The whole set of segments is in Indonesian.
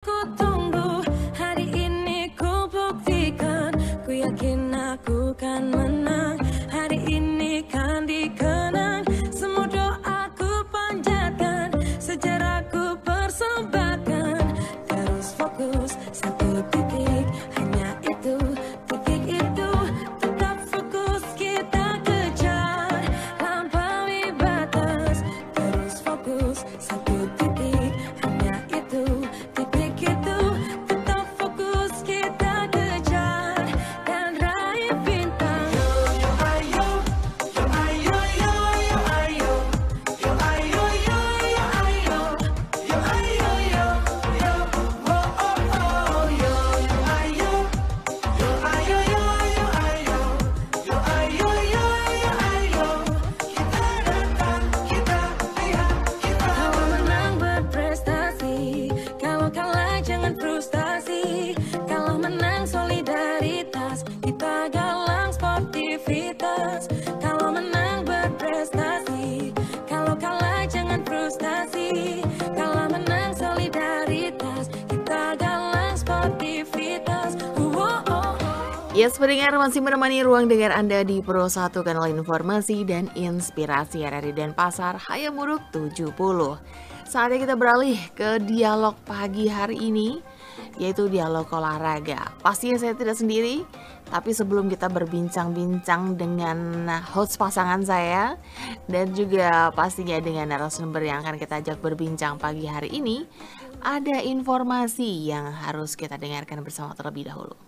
Ku tunggu hari ini, ku buktikan, ku yakin aku kan menang. Hari ini kan dikenang, semua doaku panjatkan, sejarahku persembahkan. Terus fokus satu titik, hanya itu, titik itu. Tetap fokus kita kejar, lampaui batas. Terus fokus satu titik, hanya itu, titik itu. Tetap fokus kita kejar dan raih bintang. Yo ayo, yo ayo, yo yo ayo, yo ayo, yo yo ayo, yo ayo, yo yo, oh oh oh, yo ayo, yo ayo, yo yo ayo, yo ayo, yo yo ayo. Kita datang, kita lihat, kita. Kalau menang berprestasi, kalau kalah jangan frustasi. Kalau menang solidaritas, kita galang sportivitas. Kalau menang berprestasi, kalau kalah jangan frustasi. Kalau menang solidaritas, kita galang sportivitas. Yes, pendengar masih menemani ruang dengar Anda di Pro 1 Kanal Informasi dan Inspirasi RRI Denpasar, Hayamuruk 70. Saatnya kita beralih ke dialog pagi hari ini, yaitu dialog olahraga. Pastinya saya tidak sendiri, tapi sebelum kita berbincang-bincang dengan host pasangan saya dan juga pastinya dengan narasumber yang akan kita ajak berbincang pagi hari ini, ada informasi yang harus kita dengarkan bersama terlebih dahulu.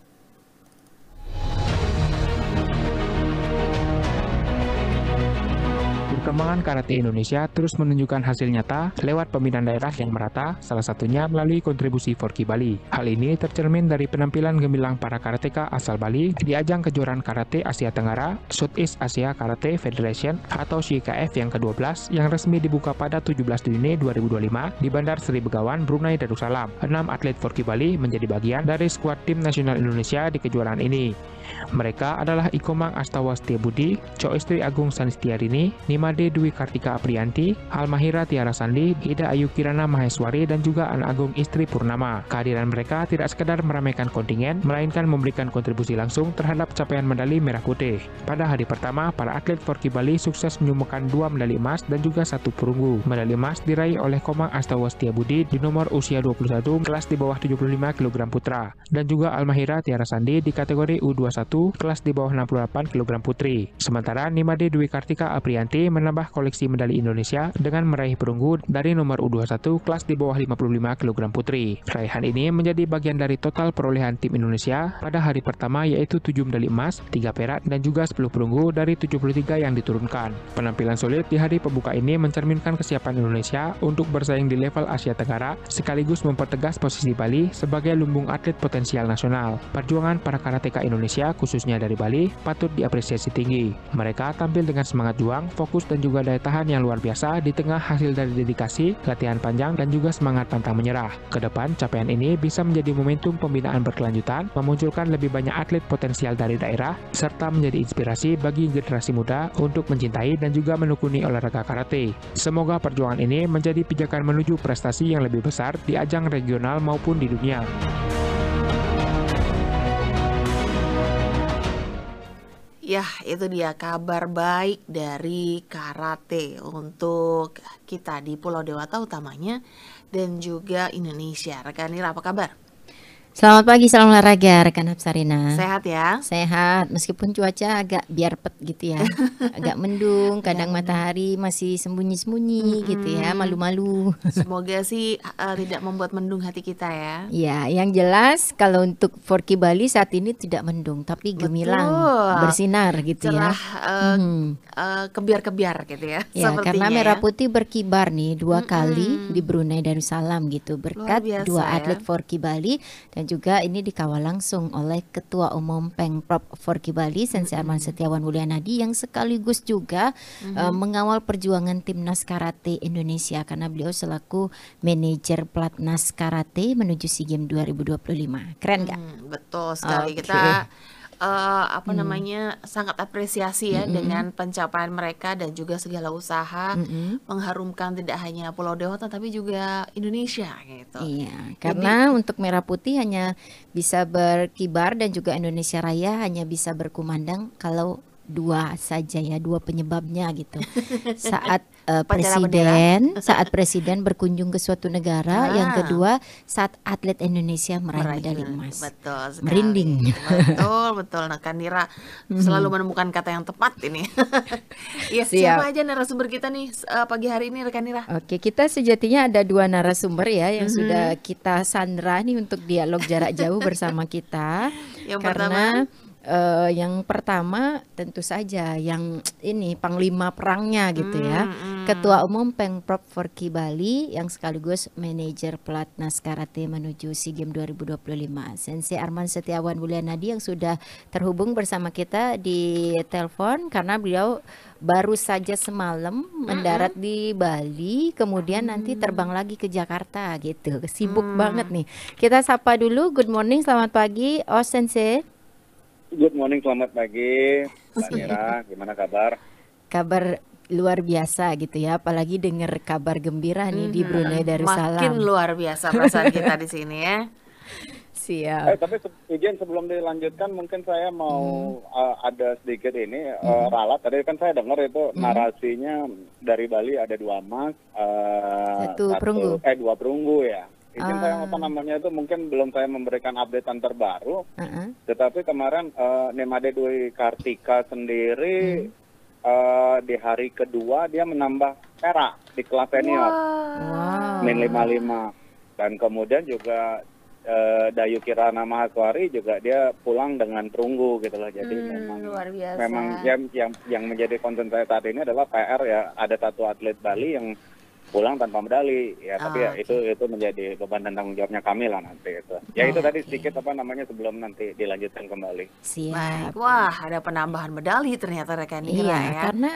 Perkembangan karate Indonesia terus menunjukkan hasil nyata lewat pembinaan daerah yang merata, salah satunya melalui kontribusi Forky Bali. Hal ini tercermin dari penampilan gemilang para karateka asal Bali di ajang kejuaraan karate Asia Tenggara, Southeast Asia Karate Federation atau SEAKF yang ke-12 yang resmi dibuka pada 17 Juni 2025 di Bandar Seri Begawan, Brunei Darussalam. 6 atlet Forky Bali menjadi bagian dari skuad tim nasional Indonesia di kejuaraan ini. Mereka adalah Ikomang Astawa Setiabudi, Coistri Agung Sanistiarini, Nimade Dwi Kartika Aprianti, Almahira Tiara Sandi, Ida Ayu Kirana Maheswari, dan juga Anak Agung Istri Purnama. Kehadiran mereka tidak sekedar meramaikan kontingen, melainkan memberikan kontribusi langsung terhadap capaian medali merah putih. Pada hari pertama, para atlet Forky Bali sukses menyumbangkan 2 medali emas dan juga 1 perunggu. Medali emas diraih oleh Komang Astawa Setiabudi di nomor usia 21 kelas di bawah 75 kg putra, dan juga Almahira Tiara Sandi di kategori U21 kelas di bawah 68 kg putri. Sementara Nimade Dwi Kartika Aprianti menambah koleksi medali Indonesia dengan meraih perunggu dari nomor U21 kelas di bawah 55 kg putri. Raihan ini menjadi bagian dari total perolehan tim Indonesia pada hari pertama, yaitu 7 medali emas, 3 perak, dan juga 10 perunggu dari 73 yang diturunkan. Penampilan solid di hari pembuka ini mencerminkan kesiapan Indonesia untuk bersaing di level Asia Tenggara, sekaligus mempertegas posisi Bali sebagai lumbung atlet potensial nasional. Perjuangan para karateka Indonesia, khususnya dari Bali, patut diapresiasi tinggi. Mereka tampil dengan semangat juang, fokus, dan juga daya tahan yang luar biasa di tengah hasil dari dedikasi, latihan panjang, dan juga semangat pantang menyerah. Kedepan, capaian ini bisa menjadi momentum pembinaan berkelanjutan, memunculkan lebih banyak atlet potensial dari daerah, serta menjadi inspirasi bagi generasi muda untuk mencintai dan juga menekuni olahraga karate. Semoga perjuangan ini menjadi pijakan menuju prestasi yang lebih besar di ajang regional maupun di dunia. Ya, itu dia kabar baik dari karate untuk kita di Pulau Dewata utamanya dan juga Indonesia. Rekan Nira, apa kabar? Selamat pagi, salam olahraga rekan Hapsarina. Sehat ya? Sehat, meskipun cuaca agak biarpet gitu ya. Agak mendung, kadang matahari masih sembunyi-sembunyi gitu ya, malu-malu. Semoga sih tidak membuat mendung hati kita ya. Ya, yang jelas kalau untuk Forky Bali saat ini tidak mendung, tapi gemilang, bersinar gitu cerah, ya. Kebiar-kebiar gitu ya. Ya, karena merah putih berkibar nih 2 kali di Brunei Darussalam gitu, berkat biasa, 2 atlet Forky Bali. Dan juga ini dikawal langsung oleh Ketua Umum Pengprov Forky Bali, Sensei Arman Setiawan Mulyanadi, yang sekaligus juga mengawal perjuangan timnas karate Indonesia karena beliau selaku manajer pelatnas karate menuju SEA Games 2025. Keren nggak? Betul sekali. Kita apa namanya, sangat apresiasi ya dengan pencapaian mereka dan juga segala usaha mengharumkan tidak hanya Pulau Dewata tapi juga Indonesia gitu. Iya, karena untuk Merah Putih hanya bisa berkibar dan juga Indonesia Raya hanya bisa berkumandang kalau dua saja ya, dua penyebabnya gitu. Saat saat presiden berkunjung ke suatu negara, yang kedua saat atlet Indonesia meraih medali emas. Betul sekali. Merinding. Betul. Nah, Kanira selalu menemukan kata yang tepat ini. Ya, Siap. siapa aja narasumber kita nih pagi hari ini, rekan Nira? Oke, kita sejatinya ada dua narasumber ya yang sudah kita sandra nih untuk dialog jarak jauh bersama kita. Yang pertama tentu saja yang ini Panglima Perangnya gitu ya, Ketua Umum Pengprov Forky Bali yang sekaligus manajer pelatnas karate menuju SEA Games 2025, Sensei Arman Setiawan Wulianadi yang sudah terhubung bersama kita di telepon karena beliau baru saja semalam mendarat di Bali, kemudian nanti terbang lagi ke Jakarta gitu. Sibuk banget nih. Kita sapa dulu. Good morning, selamat pagi, Sensei. Good morning, selamat pagi, Mbak Nira. Gimana kabar? Kabar luar biasa gitu ya, apalagi dengar kabar gembira nih di Brunei Darussalam. Makin luar biasa perasaan kita di sini ya. Siap. Tapi izin sebelum dilanjutkan, mungkin saya mau ada sedikit ini ralat. Tadi kan saya dengar itu narasinya dari Bali ada 2 emas, dua perunggu ya. Izin saya apa namanya itu mungkin belum saya memberikan updatean terbaru. Tetapi kemarin Nemade Dwi Kartika sendiri di hari kedua dia menambah perak di kelas senior. Min 55. Dan kemudian juga Dayu Kirana Mahaswari juga dia pulang dengan perunggu gitu loh. Jadi memang yang menjadi concern saya saat ini adalah PR ya, ada 1 atlet Bali yang pulang tanpa medali ya, tapi ya itu menjadi beban dan tanggung jawabnya kami lah nanti itu. Ya itu tadi sedikit apa namanya sebelum nanti dilanjutkan kembali. Siap. Wah, ada penambahan medali ternyata rekan Nira ya. Karena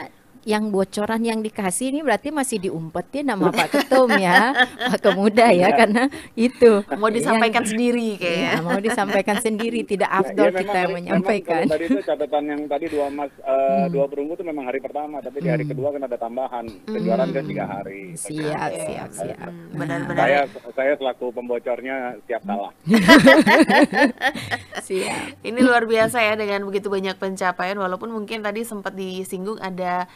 yang bocoran yang dikasih ini berarti masih diumpetin sama Pak Ketum ya, Pak Kemuda ya, karena itu mau disampaikan sendiri kayaknya. Ya, mau disampaikan sendiri, tidak afdol kita yang menyampaikan. Tadi itu catatan yang tadi 2 emas 2 perunggu itu memang hari pertama, tapi di hari kedua kan ada tambahan kejuaraan kan 3 hari. Siap. Benar-benar. Saya selaku pembocornya siap salah. Siap. Ini luar biasa ya dengan begitu banyak pencapaian, walaupun mungkin tadi sempat disinggung ada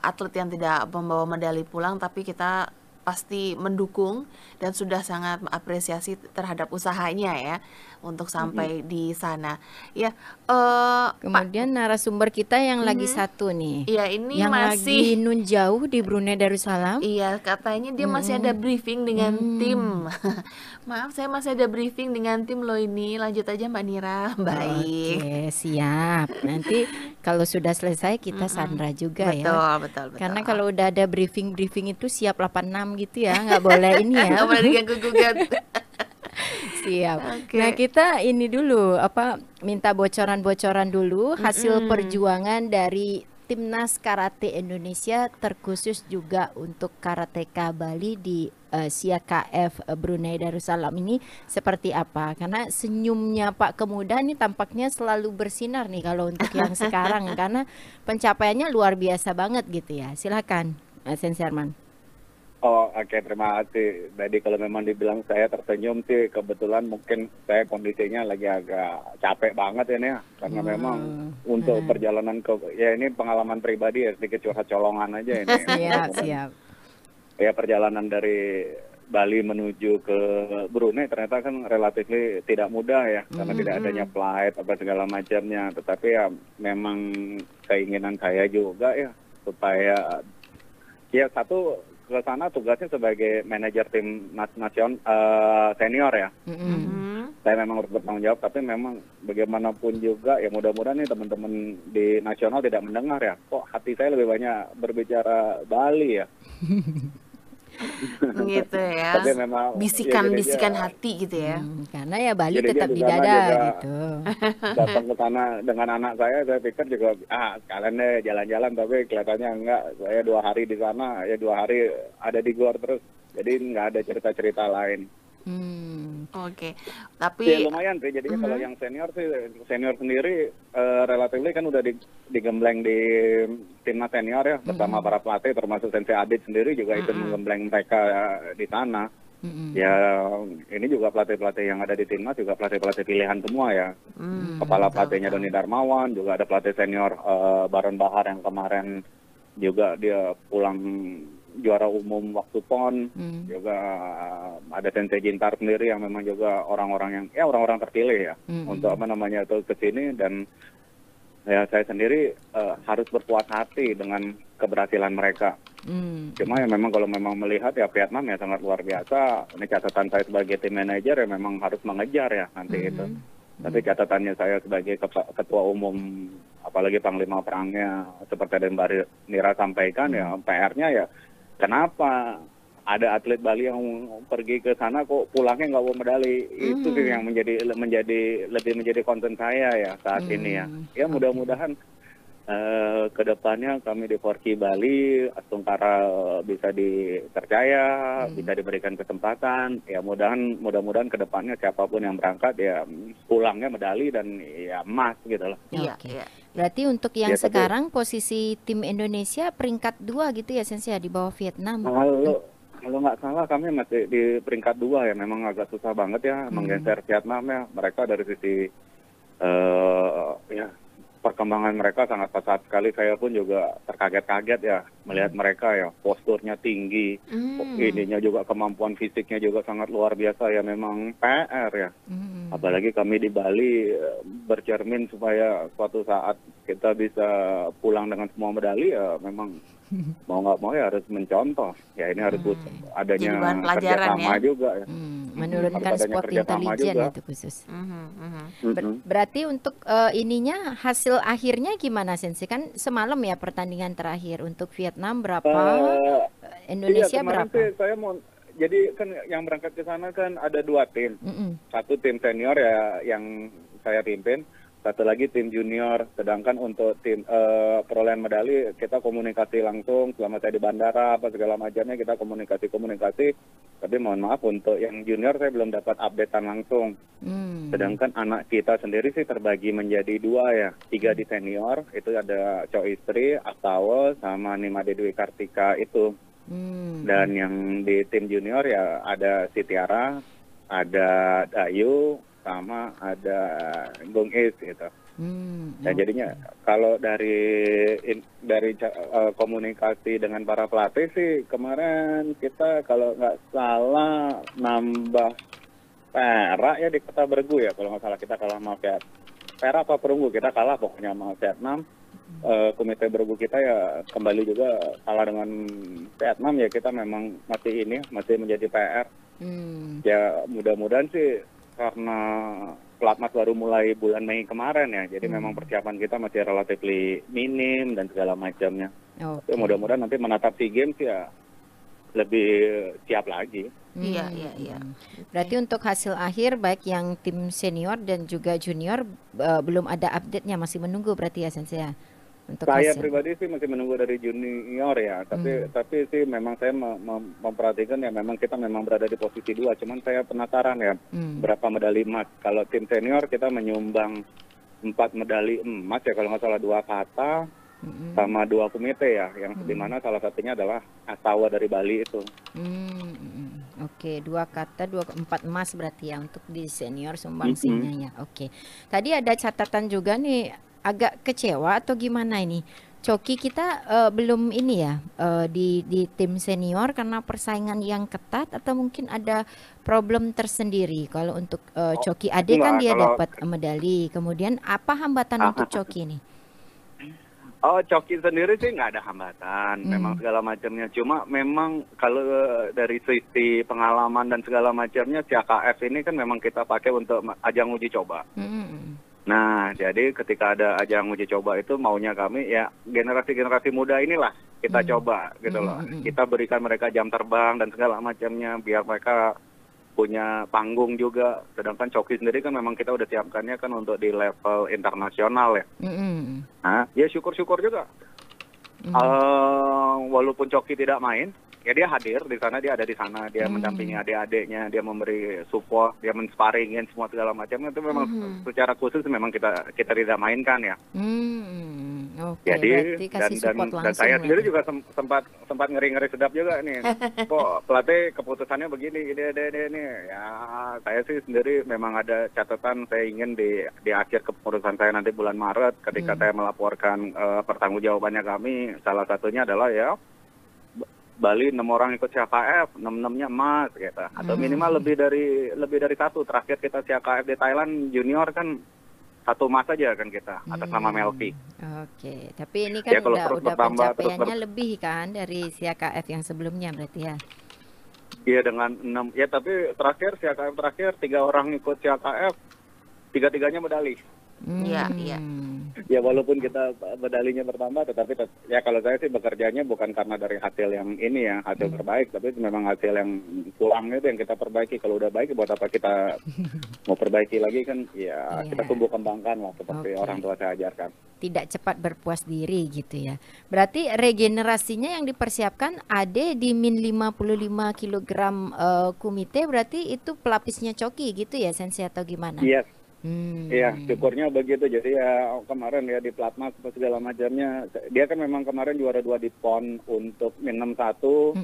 atlet yang tidak membawa medali pulang, tapi kita pasti mendukung dan sudah sangat mengapresiasi terhadap usahanya ya untuk sampai di sana. Ya, kemudian narasumber kita yang lagi satu nih. Iya, ini yang masih lagi nun jauh di Brunei Darussalam. Iya, katanya dia masih ada briefing dengan tim. Maaf, saya masih ada briefing dengan tim loh ini. Lanjut aja Mbak Nira. Baik. Oke, siap. Nanti kalau sudah selesai kita sandra juga ya. Betul. Karena kalau udah ada briefing itu siap 86 gitu ya, nggak boleh ini ya. Nggak boleh diganggu-gugat. Siap. Okay. Nah, kita ini dulu minta bocoran-bocoran dulu hasil perjuangan dari Timnas Karate Indonesia, terkhusus juga untuk karateka Bali di SEA KF Brunei Darussalam ini seperti apa? Karena senyumnya Pak Kemuda ini tampaknya selalu bersinar nih kalau untuk yang sekarang, karena pencapaiannya luar biasa banget gitu ya. Silakan, Sensei Arman. Oke, terima kasih. Jadi kalau memang dibilang saya tersenyum sih, kebetulan mungkin saya kondisinya lagi agak capek banget ini ya, karena memang untuk perjalanan ya ini pengalaman pribadi ya, sedikit curhat colongan aja ini. Siap. Ya, perjalanan dari Bali menuju ke Brunei ternyata kan relatif tidak mudah ya, karena tidak adanya flight apa segala macamnya. Tetapi ya memang keinginan saya juga ya supaya ya satu ke sana tugasnya sebagai manajer tim nasional senior ya. Saya memang harus bertanggung jawab, tapi memang bagaimanapun juga ya mudah-mudahan nih teman-teman di nasional tidak mendengar ya. Kok hati saya lebih banyak berbicara Bali ya. Gitu ya. Bisikan-bisikan hati gitu ya. Karena ya Bali tetap di dada gitu. Datang ke sana dengan anak saya pikir juga sekalian deh jalan-jalan, tapi kelihatannya enggak. Saya 2 hari di sana, ya 2 hari ada di gor terus. Jadi nggak ada cerita-cerita lain. Oke. Ya Tapi lumayan sih, jadinya kalau yang senior sih, senior sendiri relatif kan udah digembleng di timnas senior ya, bersama para pelatih termasuk Sensei Adit sendiri juga ikut menggembleng mereka di sana. Ya ini juga pelatih-pelatih yang ada di timnas juga pelatih-pelatih pilihan semua ya. Kepala pelatihnya Doni Darmawan, juga ada pelatih senior Baron Bahar yang kemarin juga dia pulang juara umum waktu PON. Juga ada Sensei Jintar sendiri yang memang juga orang-orang yang orang-orang terpilih ya untuk itu ke sini. Dan ya saya sendiri harus berpuas hati dengan keberhasilan mereka. Cuma ya memang kalau memang melihat ya Vietnam ya sangat luar biasa. Ini catatan saya sebagai tim manajer ya memang harus mengejar ya nanti itu. Tapi catatannya saya sebagai ketua umum, apalagi panglima perangnya seperti Mbak Nira sampaikan ya, PR-nya ya kenapa ada atlet Bali yang pergi ke sana kok pulangnya nggak bawa medali. Itu sih yang lebih menjadi konten saya ya saat ini ya. Ya mudah-mudahan ke depannya kami di Forky Bali, Astungkara bisa dipercaya, bisa diberikan kesempatan. Ya mudah-mudahan ke depannya siapapun yang berangkat ya pulangnya medali dan ya emas gitu loh. Iya. Berarti untuk yang Ya, tapi- sekarang posisi tim Indonesia peringkat 2 gitu ya Sensei di bawah Vietnam. Kalau nggak salah kami masih di peringkat 2 ya, memang agak susah banget ya menggeser Vietnam ya. Mereka dari sisi ya perkembangan mereka sangat pesat sekali. Saya pun juga terkaget-kaget ya melihat mereka ya, posturnya tinggi, ininya juga kemampuan fisiknya juga sangat luar biasa ya, memang PR ya. Apalagi kami di Bali bercermin supaya suatu saat kita bisa pulang dengan semua medali ya, memang mau nggak mau ya harus mencontoh ya, ini harus adanya Jadi bahan pelajaran kerjasama ya. juga ya. Menurunkan Harus adanya sport kerjasama intelijen juga. itu khusus. Mm-mm. Berarti untuk ininya hasil akhirnya gimana Sensei? Kan semalam ya pertandingan terakhir untuk Vietnam berapa, Indonesia Iya, kemarin berapa? sih saya mau, jadi kan yang berangkat ke sana kan ada 2 tim. Satu tim senior ya yang saya pimpin, satu lagi tim junior. Sedangkan untuk tim perolehan medali kita komunikasi langsung selama saya di bandara apa segala macamnya, kita komunikasi. Tapi mohon maaf untuk yang junior saya belum dapat updatean langsung. Sedangkan anak kita sendiri sih terbagi menjadi 2 ya, 3 di senior, itu ada Cho Istri, Astawa, sama Nimade Dwi Kartika itu. Dan yang di tim junior ya ada Sitiara, ada Dayu, sama ada Gung Is gitu. Dan jadinya kalau dari komunikasi dengan para pelatih sih kemarin kita kalau nggak salah nambah perak ya di Kota Bergu ya, kalau nggak salah kita kalah sama perak apa perunggu, kita kalah pokoknya sama Vietnam. Komite Bergu kita ya kembali juga kalah dengan Vietnam ya, kita memang masih menjadi PR. Ya mudah-mudahan sih karena pelatnas baru mulai bulan Mei kemarin ya, jadi memang persiapan kita masih relatif minim dan segala macamnya. Ya, mudah-mudahan nanti menatap SEA Games ya lebih siap lagi. Iya. Berarti untuk hasil akhir baik yang tim senior dan juga junior belum ada update-nya, masih menunggu berarti ya Sensei ya? Untuk Saya hasil. pribadi sih masih menunggu dari junior ya, tapi sih memang saya memperhatikan ya, memang kita memang berada di posisi 2, cuman saya penasaran ya berapa medali emas. Kalau tim senior kita menyumbang 4 medali emas ya, kalau nggak salah 2 kata sama 2 kumite ya, yang dimana salah satunya adalah Astawa dari Bali itu. Oke, 2 kata 4 emas berarti ya untuk di senior sumbangsinya ya. Oke. Tadi ada catatan juga nih, agak kecewa atau gimana ini? Coki kita belum ini ya di tim senior karena persaingan yang ketat, atau mungkin ada problem tersendiri. Kalau untuk Coki Ade kan dia dapat medali. Kemudian apa hambatan untuk Coki ini? Oh, Coki sendiri sih nggak ada hambatan, memang segala macamnya. Cuma memang kalau dari sisi pengalaman dan segala macamnya, CAKF ini kan memang kita pakai untuk ajang uji coba. Nah, jadi ketika ada ajang uji coba itu maunya kami ya generasi-generasi muda inilah kita coba gitu loh. Kita berikan mereka jam terbang dan segala macamnya biar mereka punya panggung juga. Sedangkan Coki sendiri kan memang kita udah siapkannya kan untuk di level internasional ya. Nah, ya syukur-syukur juga. Walaupun Coki tidak main, ya dia hadir di sana, dia ada di sana, dia mendampingi adik-adiknya, dia memberi support, dia mensparingin semua segala macam. Itu memang secara khusus memang kita tidak mainkan ya. Oke, Jadi berarti kasih support dan langsung saya sendiri berarti. juga sempat ngeri-ngeri sedap juga nih. Kok pelatih keputusannya begini, ini. Ya saya sih sendiri memang ada catatan, saya ingin di akhir keputusan saya nanti bulan Maret ketika saya melaporkan pertanggungjawabannya kami, salah satunya adalah ya Bali 6 orang ikut CAKF, 6-6-nya emas gitu. Atau minimal lebih dari 1. Terakhir kita CAKF di Thailand junior kan 1 emas aja kan kita atas nama Melvi. Oke, tapi ini kan Ya, kalau udah terus bertambah, pencapaiannya lebih kan dari CAKF yang sebelumnya berarti ya. Iya dengan 6. Ya tapi terakhir CAKF terakhir 3 orang ikut CAKF, 3-3-nya medali. Iya, iya. Ya walaupun kita medalinya bertambah, tetapi ya kalau saya sih bekerjanya bukan karena dari hasil yang ini ya, hasil terbaik, tapi memang hasil yang kurang itu yang kita perbaiki. Kalau udah baik, buat apa kita mau perbaiki lagi kan? Ya kita tumbuh kembangkan lah seperti orang tua saya ajarkan. Tidak cepat berpuas diri gitu ya. Berarti regenerasinya yang dipersiapkan Ade di min 55 kg kumite, berarti itu pelapisnya Coki gitu ya Sensei atau gimana? Iya. Iya, syukurnya begitu. Jadi ya kemarin ya di Platmas segala macamnya, dia kan memang kemarin juara 2 di PON untuk min 61.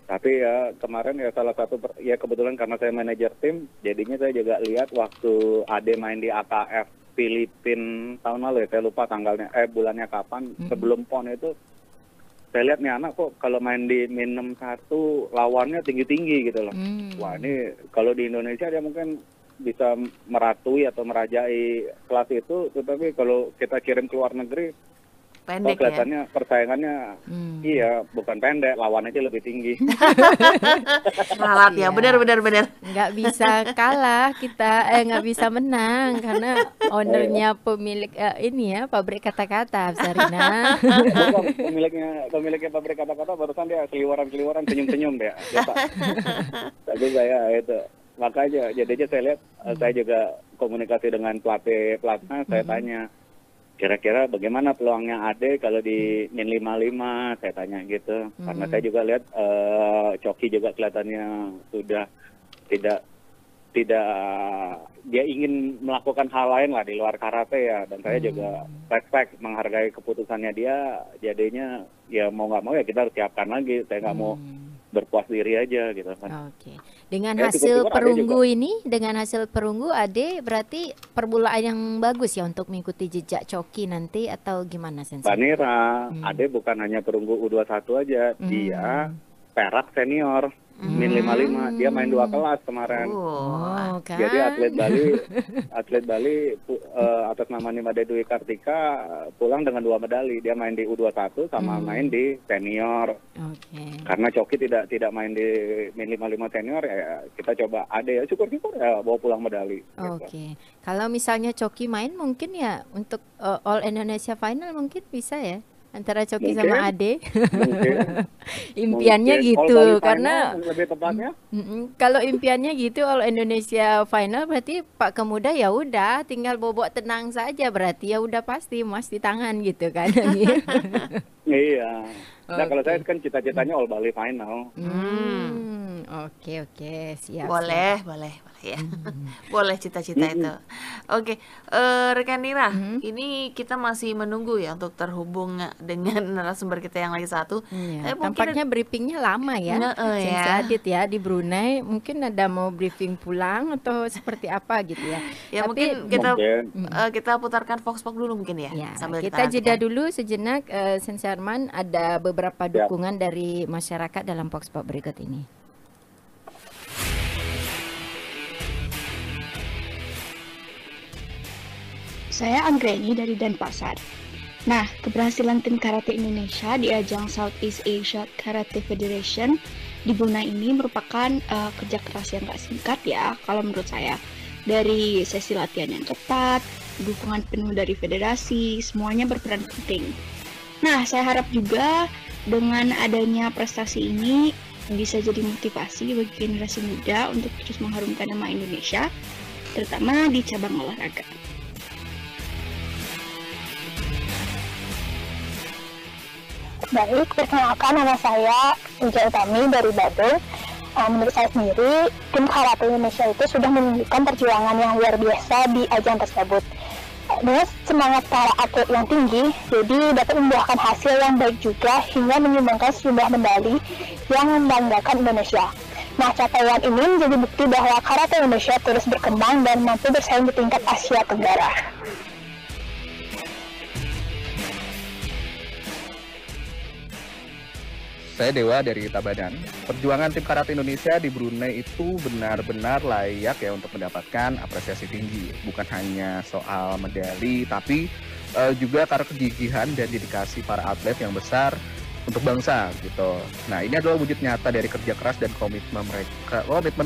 Tapi ya kemarin ya salah satu ya kebetulan karena saya manajer tim, jadinya saya juga lihat waktu Ade main di AKF Filipina tahun lalu ya, saya lupa tanggalnya bulannya kapan, sebelum PON itu saya lihat nih anak kok kalau main di min 61 lawannya tinggi-tinggi gitu loh. Wah, ini kalau di Indonesia dia mungkin bisa meratui atau merajai kelas itu, tetapi kalau kita kirim ke luar negeri, Pendek kelihatannya persaingannya iya bukan pendek, lawannya aja lebih tinggi. Ralat ya, benar. Nggak bisa kalah kita, nggak bisa menang karena ownernya pemilik ini ya pabrik kata-kata Sarina. Bukan, pemiliknya pabrik kata-kata barusan dia keliwaran senyum-senyum deh. Tapi saya itu makanya jadinya saya lihat, saya juga komunikasi dengan pelatih Platnas, saya tanya kira-kira bagaimana peluangnya Ade kalau di min 55, saya tanya gitu. Karena saya juga lihat Coki juga kelihatannya sudah tidak dia ingin melakukan hal lain lah di luar karate ya, dan saya juga respect menghargai keputusannya dia. Jadinya ya mau nggak mau ya kita harus siapkan lagi, saya nggak mau berpuas diri aja gitu kan. Oke. Dengan Ya, hasil syukur-syukur perunggu ini, dengan hasil perunggu Ade berarti permulaan yang bagus ya untuk mengikuti jejak Coki nanti atau gimana Sensei? Mbak Nira, Ade bukan hanya perunggu U21 aja, dia perak senior min 55, dia main 2 kelas kemarin. Oh, kan? Jadi atlet Bali atas nama Nimade Dwi Kartika pulang dengan 2 medali. Dia main di U21 sama main di senior. Oke. Karena Coki tidak main di min 55 senior, ya kita coba Ade ya syukur-syukur ya bawa pulang medali. Oke. Kalau misalnya Coki main mungkin ya untuk All Indonesia Final mungkin bisa ya antara Coki sama Ade. Mungkin. Impiannya Mungkin. gitu All Bali karena Final, lebih tepatnya. Kalau impiannya gitu All Indonesia Final berarti Pak Kemuda ya udah tinggal bobok tenang saja, berarti ya udah pasti emas di tangan gitu kan. Iya. Nah kalau saya kan cita-citanya All Bali Final. Oke, siap. Boleh ya. Boleh cita-cita itu. Oke, rekan Nira, ini kita masih menunggu ya untuk terhubung dengan narasumber kita yang lagi satu. Iya, tampaknya briefingnya lama ya. Sensei Adit ya di Brunei, mungkin ada mau briefing pulang atau seperti apa gitu ya. Ya tapi mungkin kita putarkan Vox Pop dulu mungkin ya. Ya, sambil kita jeda nantikan dulu sejenak. Sensei Arman, ada beberapa dukungan dari masyarakat dalam Vox Pop berikut ini. Saya Anggreni dari Denpasar. Nah, keberhasilan tim karate Indonesia di ajang Southeast Asia Karate Federation di Brunei ini merupakan kerja keras yang gak singkat ya, kalau menurut saya. Dari sesi latihan yang ketat, dukungan penuh dari federasi, semuanya berperan penting. Nah, saya harap juga dengan adanya prestasi ini bisa jadi motivasi bagi generasi muda untuk terus mengharumkan nama Indonesia, terutama di cabang olahraga. Baik, perkenalkan nama saya Ija Utami dari Badung. Menurut saya sendiri, tim karate Indonesia itu sudah menunjukkan perjuangan yang luar biasa di ajang tersebut. Dengan semangat para atlet yang tinggi, jadi dapat membuahkan hasil yang baik juga hingga menyumbangkan sejumlah medali yang membanggakan Indonesia. Nah, capaian ini menjadi bukti bahwa karate Indonesia terus berkembang dan mampu bersaing di tingkat Asia Tenggara. Saya Dewa dari Tabanan. Perjuangan tim karate Indonesia di Brunei itu benar-benar layak ya untuk mendapatkan apresiasi tinggi. Bukan hanya soal medali, tapi juga karena kegigihan dan dedikasi para atlet yang besar untuk bangsa gitu. Nah, ini adalah wujud nyata dari kerja keras dan komitmen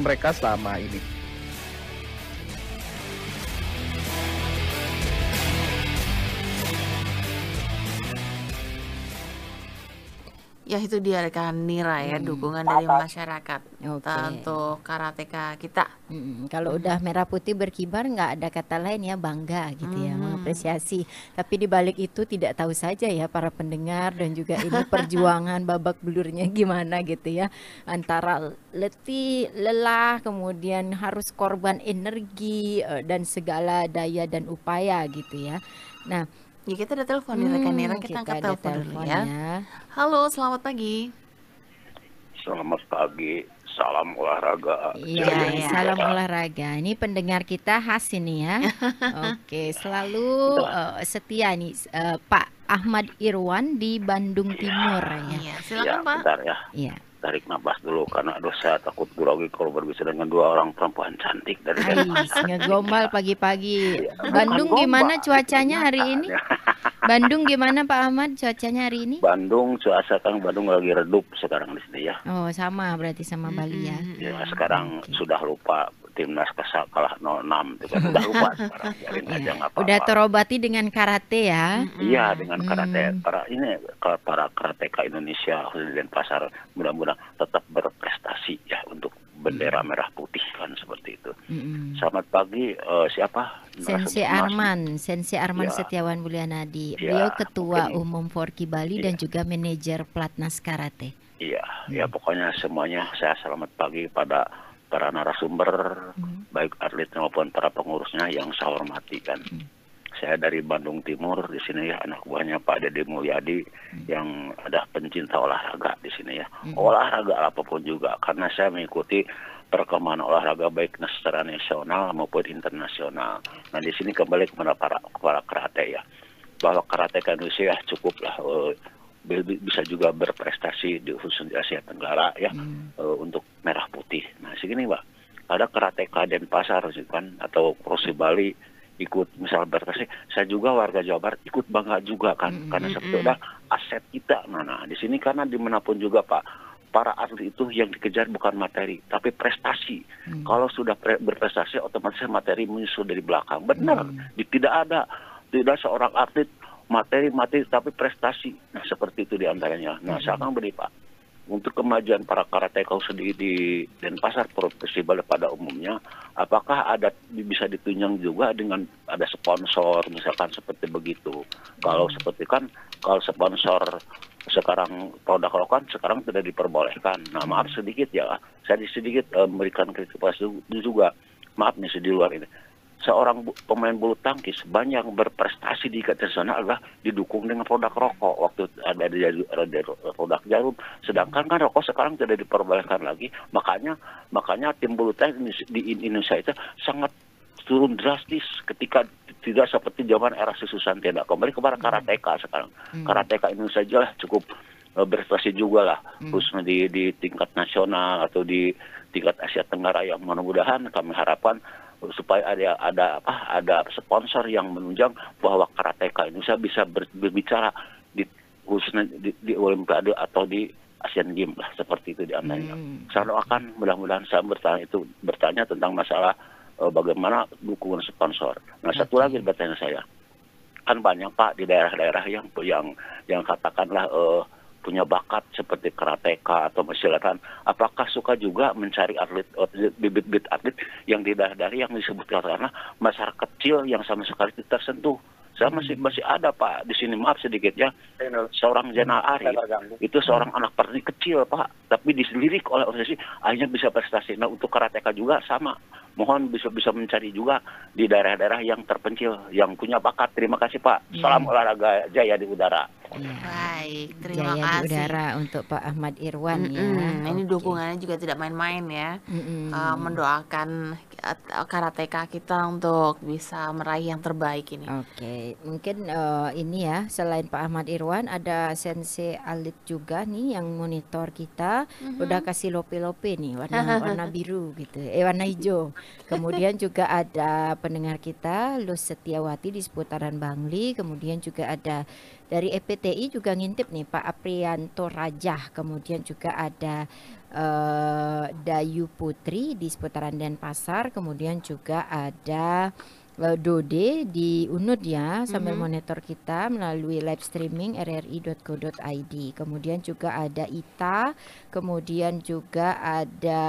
mereka selama ini. Ya itu dia rekan Nira ya, dukungan dari masyarakat untuk karateka kita. Kalau udah merah putih berkibar nggak ada kata lain ya, bangga gitu ya, mengapresiasi. Tapi di balik itu tidak tahu saja ya para pendengar dan juga ini perjuangan babak belurnya gimana gitu ya, antara letih, lelah, kemudian harus korban energi dan segala daya dan upaya gitu ya. Nah, ya kita ada telepon nih rekan Nira, kita angkat telepon dulu ya. Halo, selamat pagi. Selamat pagi, salam olahraga. Iya, salam olahraga. Ini pendengar kita khas ini ya. Oke, selalu setia nih Pak Ahmad Irwan di Bandung Timur ya. Iya, silakan Pak. Bentar ya. Iya. Tarik nafas dulu karena aduh saya takut grogi kalau berbicara dengan dua orang perempuan cantik dari ngegombal pagi-pagi. Bandung gimana cuacanya hari ini? Bandung gimana Pak Ahmad cuacanya hari ini? Bandung Bandung lagi redup sekarang di sini ya. Oh, sama berarti sama Bali ya. Ya, sekarang sudah lupa timnas kalah 0-6 sudah lupa sekarang. Aja, apa-apa. Udah terobati dengan karate ya? Iya, dengan karate. Para karateka Indonesia khususnya di Denpasar mudah-mudahan tetap berprestasi ya untuk bendera merah putih kan seperti itu. Selamat pagi, siapa? Sensei Arman ya. Setiawan Mulyanadi. Beliau Ketua Umum Forki Bali dan juga manajer Platnas Karate. Iya, ya pokoknya semuanya saya selamat pagi pada para narasumber, baik atlet maupun para pengurusnya yang saya hormati kan. Saya dari Bandung Timur di sini ya, anak buahnya Pak Dede Mulyadi yang ada pencinta olahraga di sini ya. Olahraga apapun juga, karena saya mengikuti perkembangan olahraga baik secara nasional maupun internasional. Nah di sini kembali kepada para karate ya, bahwa karate Indonesia ya cukuplah bisa juga berprestasi di khusus di Asia Tenggara ya, untuk merah putih. Nah segini Pak, ada karateka Denpasar kan atau Prosi Bali ikut misal berprestasi, saya juga warga Jawa Barat ikut bangga juga kan, karena sebetulnya aset kita. Nah di sini karena dimanapun juga Pak, para atlet itu yang dikejar bukan materi tapi prestasi. Kalau sudah berprestasi otomatis materi menyusul dari belakang. Benar, tidak seorang atlet materi tapi prestasi. Nah seperti itu diantaranya. Nah sekarang begini Pak, untuk kemajuan para karateka sendiri di Denpasar Provinsi Bali pada umumnya, apakah ada bisa ditunjang juga dengan ada sponsor misalkan seperti begitu? Kalau seperti kan kalau sponsor sekarang produk lokal sekarang tidak diperbolehkan. Nah maaf sedikit ya, saya sedikit memberikan kritik juga. Maaf nih di luar ini. Seorang pemain bulu tangkis banyak berprestasi di internasional adalah didukung dengan produk rokok waktu ada produk jarum, sedangkan kan rokok sekarang tidak diperbolehkan lagi, makanya tim bulu tangkis di Indonesia itu sangat turun drastis ketika tidak seperti zaman era Susan tidak kembali kepada karateka sekarang. Karateka Indonesia aja cukup berprestasi juga lah, khususnya di tingkat nasional atau di tingkat Asia Tenggara yang mudah-mudahan kami harapkan supaya ada sponsor yang menunjang bahwa karateka Indonesia bisa berbicara khususnya di Olimpiade atau di Asian Games lah, seperti itu diantaranya. Saya doakan mudah-mudahan saya bertanya tentang masalah bagaimana dukungan sponsor. Nah satu lagi bertanya saya, kan banyak Pak di daerah-daerah yang katakanlah punya bakat seperti karateka atau silakan, apakah suka juga mencari atlet bibit-bibit atlet yang di daerah yang disebutkan karena masyarakat kecil yang sama sekali tidak tersentuh Saya masih ada Pak di sini, maaf sedikit ya. Seorang Zainal Arif itu seorang anak petani kecil Pak, tapi diselidik oleh organisasi akhirnya bisa prestasi. Nah untuk karateka juga sama. Mohon bisa mencari juga di daerah-daerah yang terpencil, yang punya bakat. Terima kasih Pak. Salam olahraga jaya di udara. Baik, terima Jaya kasih. di udara untuk Pak Ahmad Irwan ya. Ini dukungannya juga tidak main-main ya. Mendoakan karateka kita untuk bisa meraih yang terbaik ini. Oke, mungkin ini ya, selain Pak Ahmad Irwan ada Sensei Alit juga nih yang monitor kita. Udah kasih lope-lope nih warna biru gitu, warna hijau. Kemudian juga ada pendengar kita Lus Setiawati di seputaran Bangli. Kemudian juga ada dari EPTI juga ngintip nih Pak Aprianto Rajah. Kemudian juga ada Dayu Putri di seputaran Denpasar. Kemudian juga ada Dode di Unud ya, sambil monitor kita melalui live streaming rri.co.id. Kemudian juga ada Ita, kemudian juga ada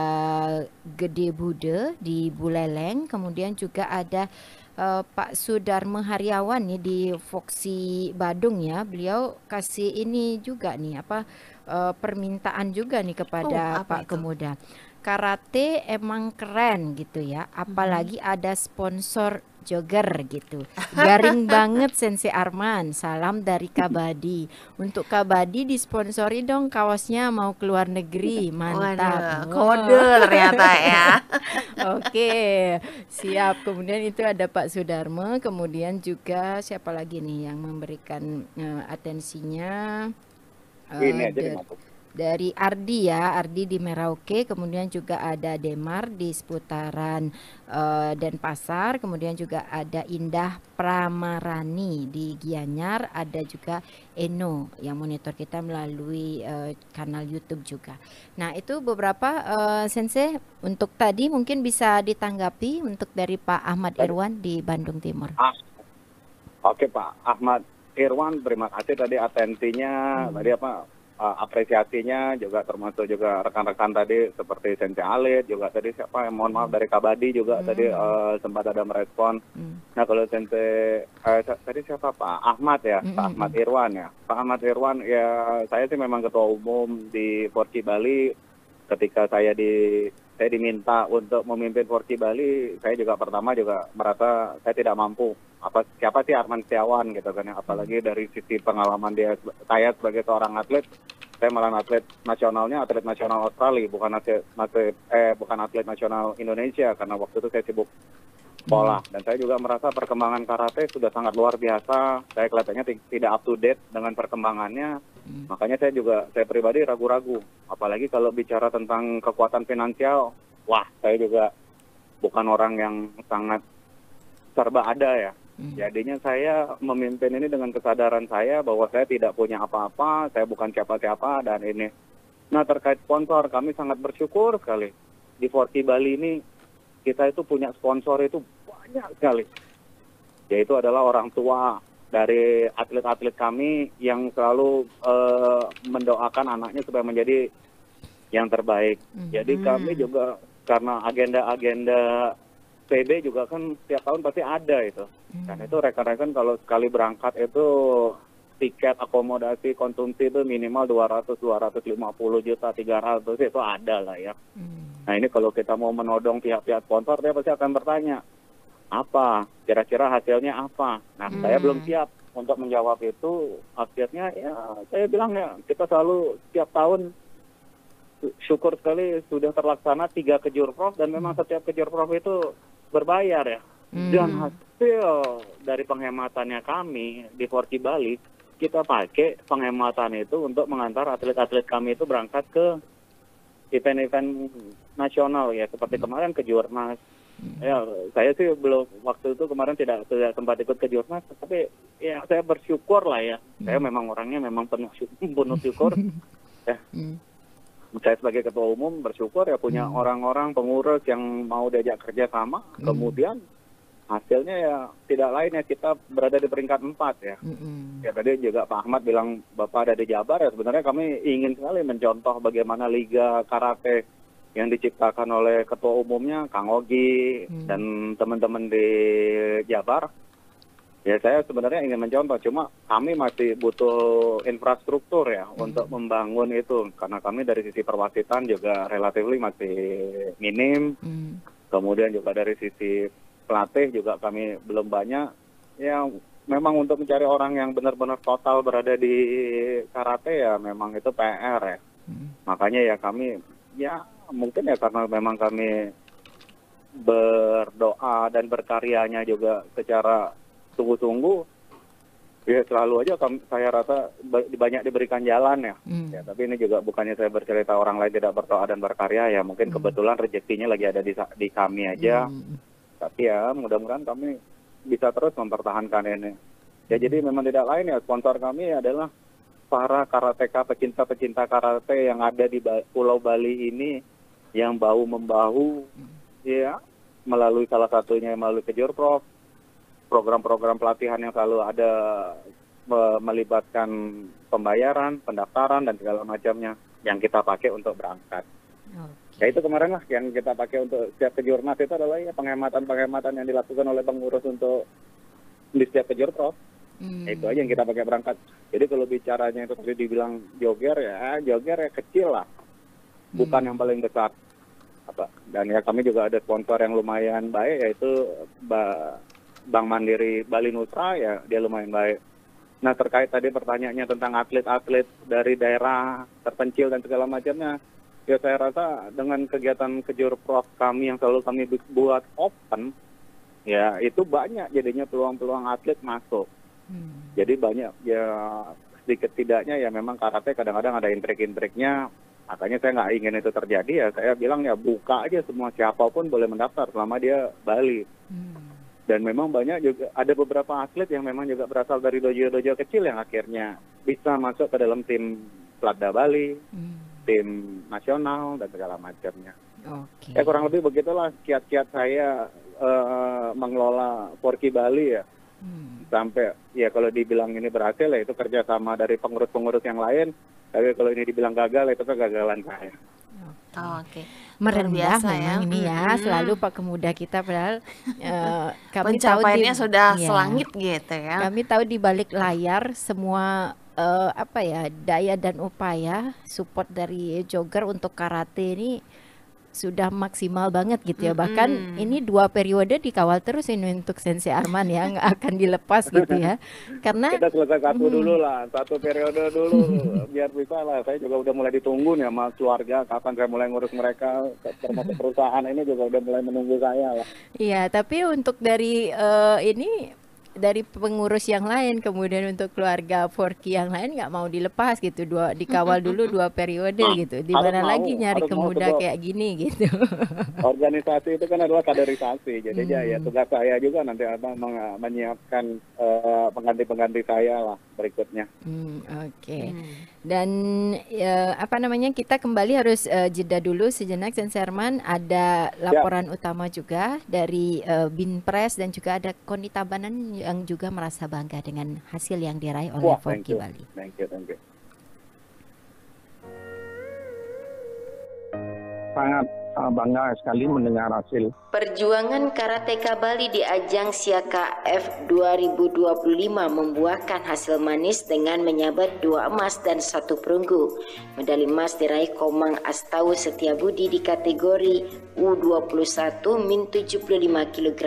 Gede Bude di Buleleng, kemudian juga ada Pak Sudarmo Haryawan nih di Foxy Badung ya. Beliau kasih ini juga nih permintaan juga nih kepada Pak Kemuda. Karate emang keren gitu ya, apalagi ada sponsor jogger gitu. Garing banget Sensei Arman. Salam dari Kabadi. Untuk Kabadi disponsori dong kaosnya, mau keluar negeri. Mantap. Waduh, kode ternyata ya. Oke, siap. Kemudian itu ada Pak Sudarmo. Kemudian juga siapa lagi nih yang memberikan atensinya? Ini aja dari Ardi ya, Ardi di Merauke. Kemudian juga ada Demar di seputaran Denpasar. Kemudian juga ada Indah Pramarani di Gianyar. Ada juga Eno yang monitor kita melalui kanal YouTube juga. Nah itu beberapa Sensei untuk tadi mungkin bisa ditanggapi untuk dari Pak Ahmad Irwan di Bandung Timur. Oke Pak Ahmad Irwan, terima kasih tadi atensinya, tadi apresiasinya juga, termasuk juga rekan-rekan tadi seperti Sensei Alit juga tadi mohon maaf dari Kabadi juga tadi sempat ada merespon. Nah kalau Sensei tadi siapa Pak Ahmad ya, Pak Ahmad Irwan ya. Pak Ahmad Irwan ya, saya sih memang ketua umum di Forky Bali. Ketika saya diminta untuk memimpin Forky Bali, saya juga pertama juga merasa saya tidak mampu. Siapa sih Arman Setiawan gitu kan ya, apalagi dari sisi pengalaman saya sebagai seorang atlet, saya malah atlet nasionalnya atlet nasional Australia, bukan atlet nasional Indonesia, karena waktu itu saya sibuk sekolah. Dan saya juga merasa perkembangan karate sudah sangat luar biasa. Saya kelihatannya tidak up to date dengan perkembangannya. Makanya saya pribadi ragu-ragu. Apalagi kalau bicara tentang kekuatan finansial, wah saya juga bukan orang yang sangat serba ada ya. Jadinya saya memimpin ini dengan kesadaran saya bahwa saya tidak punya apa-apa, saya bukan siapa-siapa dan ini. Nah terkait sponsor, kami sangat bersyukur sekali. Di Forky Bali ini kita itu punya sponsor itu banyak sekali. Yaitu adalah orang tua dari atlet-atlet kami yang selalu mendoakan anaknya supaya menjadi yang terbaik. Jadi kami juga karena agenda-agenda PB juga kan setiap tahun pasti ada itu. Dan itu rekan-rekan kalau sekali berangkat itu tiket akomodasi konsumsi itu minimal 200, 250 juta, 300 itu ada lah ya. Nah ini kalau kita mau menodong pihak-pihak sponsor, dia pasti akan bertanya, apa? Kira-kira hasilnya apa? Nah saya belum siap untuk menjawab itu. Akhirnya ya saya bilang ya, kita selalu setiap tahun syukur sekali sudah terlaksana 3 kejurprov dan memang setiap kejurprov itu berbayar ya. Dan hasil dari penghematannya kami di Forky Bali, kita pakai penghematan itu untuk mengantar atlet-atlet kami itu berangkat ke event-event nasional ya, seperti kemarin ke Jurnas. Ya, saya sih belum, waktu itu kemarin tidak sempat ikut ke Jurnas, tapi ya saya bersyukur lah ya. Saya memang orangnya memang penuh syukur. Ya. Saya sebagai ketua umum bersyukur ya punya orang-orang pengurus yang mau diajak kerja sama. Kemudian hasilnya ya tidak lain ya, kita berada di peringkat 4 ya. Ya tadi juga Pak Ahmad bilang Bapak ada di Jabar ya, sebenarnya kami ingin sekali mencontoh bagaimana liga karate yang diciptakan oleh ketua umumnya Kang Ogi dan teman-teman di Jabar. Ya saya sebenarnya ingin mencontoh, cuma kami masih butuh infrastruktur ya untuk membangun itu, karena kami dari sisi perwasitan juga relatif masih minim, kemudian juga dari sisi pelatih juga kami belum banyak. Ya memang untuk mencari orang yang benar-benar total berada di karate ya memang itu PR ya. Makanya ya kami ya mungkin ya karena memang kami berdoa dan berkaryanya juga secara sungguh-sungguh, ya selalu aja saya rasa banyak diberikan jalan ya. Ya. Tapi ini juga bukannya saya bercerita orang lain tidak berdoa dan berkarya ya, mungkin kebetulan rezekinya lagi ada di kami aja. Tapi ya mudah-mudahan kami bisa terus mempertahankan ini. Ya jadi memang tidak lain ya, sponsor kami adalah para karateka, pecinta-pecinta karate yang ada di Pulau Bali ini yang bahu-membahu ya melalui salah satunya melalui Kejurprov, program-program pelatihan yang selalu ada melibatkan pembayaran, pendaftaran dan segala macamnya yang kita pakai untuk berangkat. Ya itu kemarin lah yang kita pakai untuk setiap kejurnas itu adalah ya penghematan-penghematan yang dilakukan oleh pengurus untuk di setiap kejurprov. Itu aja yang kita pakai berangkat. Jadi kalau bicaranya itu tadi dibilang joger ya kecil lah, bukan yang paling besar. Dan ya kami juga ada sponsor yang lumayan baik, yaitu Bank Mandiri Bali Nusa ya, dia lumayan baik. Nah terkait tadi pertanyaannya tentang atlet-atlet dari daerah terpencil dan segala macamnya, ya saya rasa dengan kegiatan kejurprov kami yang selalu kami buat open, ya itu banyak jadinya peluang-peluang atlet masuk. Jadi banyak ya, sedikit tidaknya ya memang karate kadang-kadang ada intrik-intriknya. Makanya saya nggak ingin itu terjadi ya, saya bilang ya buka aja semua, siapapun boleh mendaftar selama dia Bali. Dan memang banyak juga, ada beberapa atlet yang memang juga berasal dari dojo-dojo kecil yang akhirnya bisa masuk ke dalam tim Platda Bali, tim nasional dan segala macamnya. Ya kurang lebih begitulah kiat-kiat saya mengelola Forky Bali ya. Sampai ya kalau dibilang ini berhasil ya itu kerjasama dari pengurus-pengurus yang lain. Tapi kalau ini dibilang gagal itu kegagalan saya. Merendah memang ya. Ini ya selalu Pak Kemuda kita, padahal kami pencapaiannya tahu sudah selangit gitu ya. Kami tahu di balik layar semua daya dan upaya support dari jogger untuk karate ini sudah maksimal banget gitu ya. Bahkan ini 2 periode dikawal terus ini untuk Sensei Arman ya, nggak akan dilepas gitu ya. Karena kita selesai satu periode dulu biar bisa lah. Saya juga udah mulai ditunggu nih sama keluarga kapan saya mulai ngurus mereka, termasuk perusahaan ini juga udah mulai menunggu saya lah. Iya, tapi untuk dari dari pengurus yang lain, kemudian untuk keluarga Forky yang lain nggak mau dilepas gitu, dikawal dulu 2 periode gitu. Di mana lagi nyari Kemuda kayak gini gitu. Organisasi itu kan adalah kaderisasi, jadi ya tugas saya juga nanti menyiapkan pengganti saya lah berikutnya. Dan kita kembali harus jeda dulu sejenak. Sensei Arman, ada laporan utama juga dari Binpres dan juga ada Koni Tabanan yang juga merasa bangga dengan hasil yang diraih oleh Forky Bali. Thank you. Sangat bangga sekali mendengar hasil perjuangan karateka Bali di ajang Siaka F 2025 membuahkan hasil manis dengan menyabat 2 emas dan 1 perunggu. Medali emas diraih Komang Astau Setiabudi di kategori U21 min 75 kg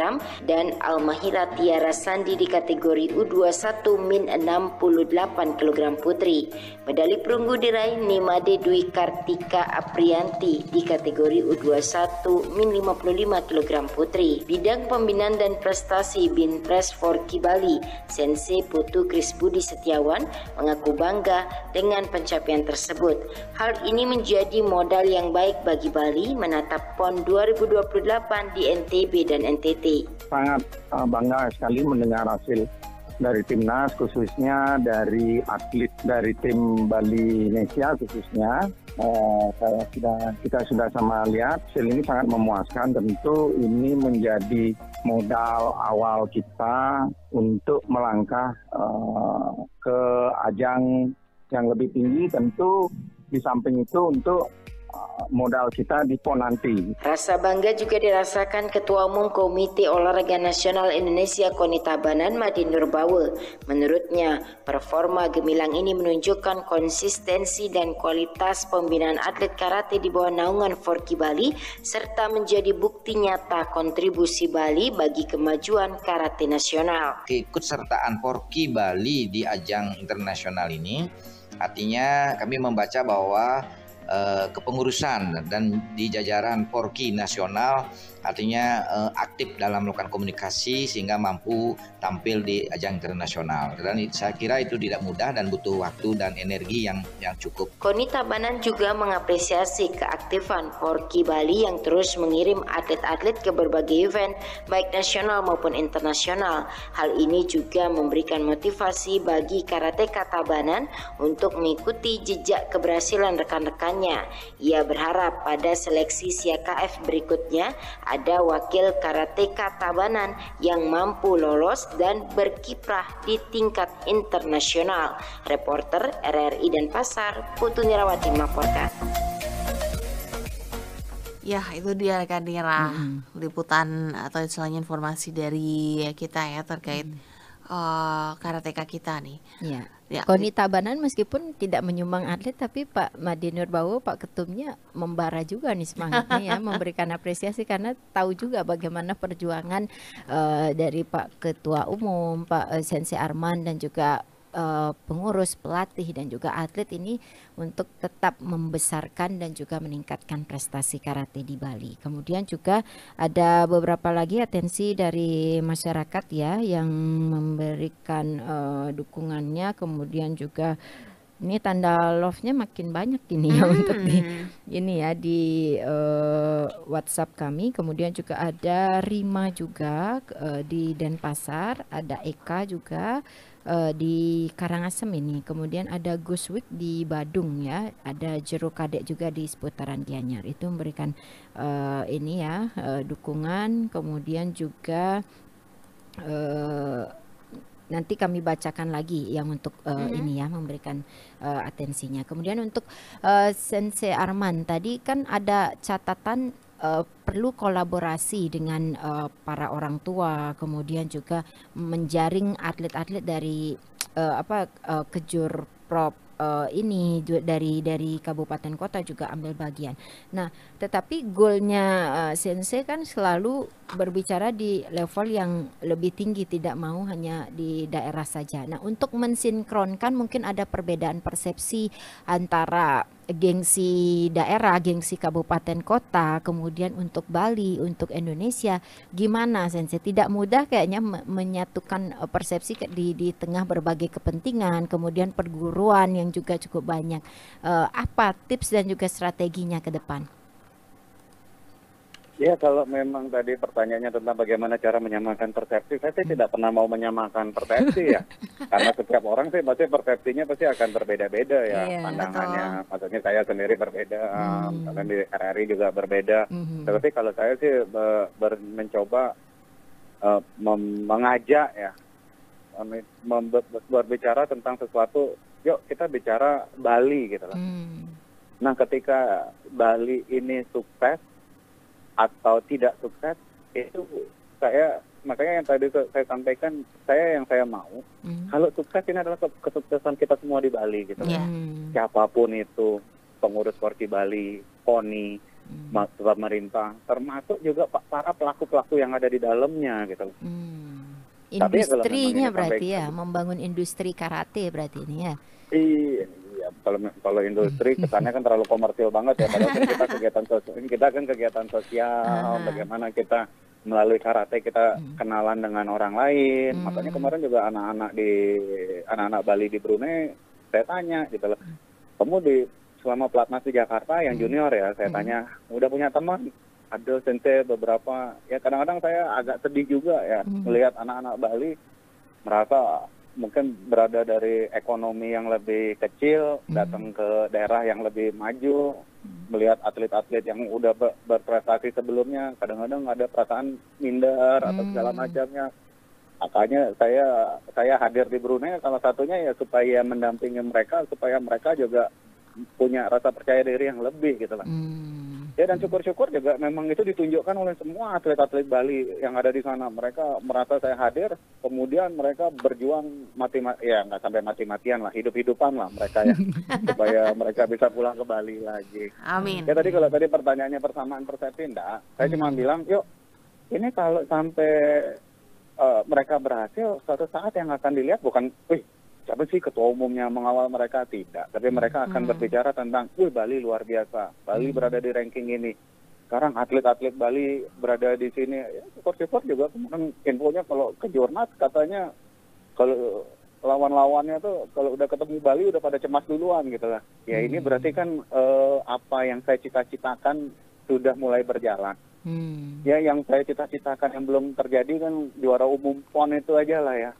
dan Almahira Tiara Sandi di kategori U21 min 68 kg putri. Medali perunggu diraih Nimade Dwi Kartika Aprianti di kategori U21 min 55 kg putri. Bidang pembinaan dan prestasi Binpres Forky Bali, Sensei Putu Kris Budi Setiawan mengaku bangga dengan pencapaian tersebut. Hal ini menjadi modal yang baik bagi Bali menatap PON 2028 di NTB dan NTT. Sangat bangga sekali mendengar hasil dari timnas, khususnya dari atlet dari tim Bali Indonesia khususnya. Kita sudah sama lihat hasil ini sangat memuaskan. Tentu ini menjadi modal awal kita untuk melangkah ke ajang yang lebih tinggi. Tentu di samping itu untuk modal kita di PON nanti. Rasa bangga juga dirasakan Ketua Umum Komite Olahraga Nasional Indonesia KONI Tabanan Made Nurbawe. Menurutnya, performa gemilang ini menunjukkan konsistensi dan kualitas pembinaan atlet karate di bawah naungan Forky Bali serta menjadi bukti nyata kontribusi Bali bagi kemajuan karate nasional. Keikutsertaan Forky Bali di ajang internasional ini artinya kami membaca bahwa kepengurusan dan di jajaran Forky nasional artinya aktif dalam melakukan komunikasi sehingga mampu tampil di ajang internasional, dan saya kira itu tidak mudah dan butuh waktu dan energi yang cukup. KONI Tabanan juga mengapresiasi keaktifan Forky Bali yang terus mengirim atlet-atlet ke berbagai event baik nasional maupun internasional. Hal ini juga memberikan motivasi bagi karateka Tabanan untuk mengikuti jejak keberhasilan rekan-rekannya. Ia berharap pada seleksi SIAKF berikutnya ada wakil karateka Tabanan yang mampu lolos dan berkiprah di tingkat internasional. Reporter RRI Denpasar, Putu Nirawati melaporkan. Ya, itu dia kan Nira, liputan atau istilahnya informasi dari kita ya terkait karateka kita nih. Ya. KONI Tabanan meskipun tidak menyumbang atlet, tapi Pak Made Nurbawe, Pak Ketumnya membara juga nih semangatnya ya, memberikan apresiasi karena tahu juga bagaimana perjuangan dari Pak Ketua Umum, Pak Sensei Arman dan juga pengurus, pelatih dan juga atlet ini untuk tetap membesarkan dan juga meningkatkan prestasi karate di Bali. Kemudian juga ada beberapa lagi atensi dari masyarakat ya yang memberikan dukungannya. Kemudian juga ini tanda love-nya makin banyak ini ya untuk di ini ya di WhatsApp kami. Kemudian juga ada Rima juga di Denpasar, ada Eka juga di Karangasem ini. Kemudian ada Guswik di Badung ya, ada Jero Kadek juga di seputaran Gianyar. Itu memberikan ini ya dukungan. Kemudian juga nanti kami bacakan lagi yang untuk ini ya memberikan atensinya. Kemudian untuk Sensei Arman tadi kan ada catatan perlu kolaborasi dengan para orang tua, kemudian juga menjaring atlet-atlet dari kejur prop ini dari kabupaten kota juga ambil bagian. Nah, tetapi goalnya Sensei kan selalu berbicara di level yang lebih tinggi, tidak mau hanya di daerah saja. Nah, untuk mensinkronkan mungkin ada perbedaan persepsi antara gengsi daerah, gengsi kabupaten kota, kemudian untuk Bali, untuk Indonesia, gimana Sensei? Tidak mudah kayaknya menyatukan persepsi di tengah berbagai kepentingan, kemudian perguruan yang juga cukup banyak. Apa tips dan juga strateginya ke depan? Ya, kalau memang tadi pertanyaannya tentang bagaimana cara menyamakan persepsi, saya sih tidak pernah mau menyamakan persepsi ya. Karena setiap orang sih pasti persepsinya pasti akan berbeda-beda ya, pandangannya. Betul. Maksudnya saya sendiri berbeda, bahkan di RRI juga berbeda. Tapi kalau saya sih mencoba mengajak ya, berbicara tentang sesuatu, yuk kita bicara Bali gitu loh. Nah, ketika Bali ini sukses atau tidak sukses, itu makanya yang tadi saya sampaikan, yang saya mau kalau sukses ini adalah kesuksesan kita semua di Bali gitu. Siapapun itu, pengurus Forky Bali, KONI, pemerintah, termasuk juga para pelaku-pelaku yang ada di dalamnya gitu. Industrinya berarti ya, membangun industri karate berarti ini ya. Iya. Kalau industri kesannya kan terlalu komersil banget ya, padahal kita kan kegiatan sosial, bagaimana kita melalui karate kita kenalan dengan orang lain. Makanya kemarin juga anak-anak Bali di Brunei saya tanya gitu loh, kamu selama pelatnas di Jakarta yang junior ya, saya tanya udah punya teman? Ada Sensei beberapa, ya kadang-kadang saya agak sedih juga ya melihat anak-anak Bali merasa mungkin berada dari ekonomi yang lebih kecil, datang ke daerah yang lebih maju, melihat atlet-atlet yang udah berprestasi sebelumnya, kadang-kadang ada perasaan minder atau segala macamnya. Makanya saya hadir di Brunei salah satunya ya supaya mendampingi mereka, supaya mereka juga punya rasa percaya diri yang lebih gitu lah. Ya, dan syukur-syukur juga memang itu ditunjukkan oleh semua atlet-atlet Bali yang ada di sana. Mereka merasa saya hadir, kemudian mereka berjuang ya nggak sampai mati-matian lah, hidup-hidupan lah mereka ya, supaya mereka bisa pulang ke Bali lagi. Amin. Ya kalau tadi pertanyaannya persamaan persepsi, enggak. Saya cuma bilang, yuk, ini kalau sampai mereka berhasil, suatu saat yang akan dilihat bukan, siapa sih ketua umumnya mengawal mereka, tidak. Tapi mereka akan berbicara tentang, Bali luar biasa, Bali berada di ranking ini. Sekarang atlet-atlet Bali berada di sini. Ya, syukur-syukur juga kemudian infonya kalau ke Jurnas katanya kalau lawan-lawannya tuh kalau udah ketemu Bali udah pada cemas duluan gitu lah. Ya ini berarti kan apa yang saya cita-citakan sudah mulai berjalan. Ya yang saya cita-citakan yang belum terjadi kan juara umum PON itu aja lah ya.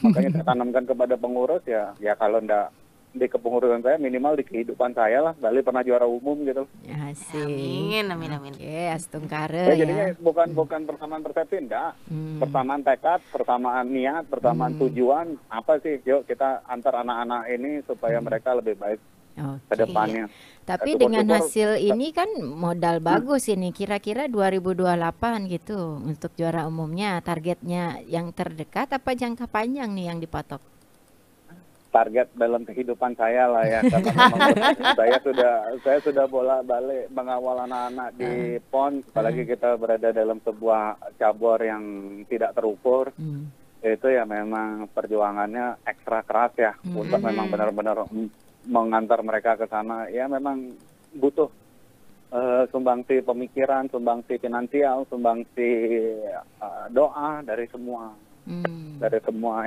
Makanya saya tanamkan kepada pengurus ya kalau enggak di kepengurusan saya minimal di kehidupan saya lah Bali pernah juara umum gitu. Amin. Oke, astungkare ya. Jadinya bukan persamaan persepsi, enggak. Persamaan tekad, persamaan niat, persamaan tujuan. Apa sih? Yuk kita antar anak-anak ini supaya mereka lebih baik ke depannya. Tapi dengan hasil ini kan modal bagus ini, kira-kira 2028 gitu untuk juara umumnya. Targetnya yang terdekat apa jangka panjang nih yang dipatok? Target dalam kehidupan saya lah ya, karena memang saya sudah bolak-balik mengawal anak-anak di PON, apalagi kita berada dalam sebuah cabur yang tidak terukur. Itu ya memang perjuangannya ekstra keras ya, untuk memang benar-benar mengantar mereka ke sana. Ya memang butuh sumbangsi pemikiran, sumbangsi finansial, sumbangsi doa dari semua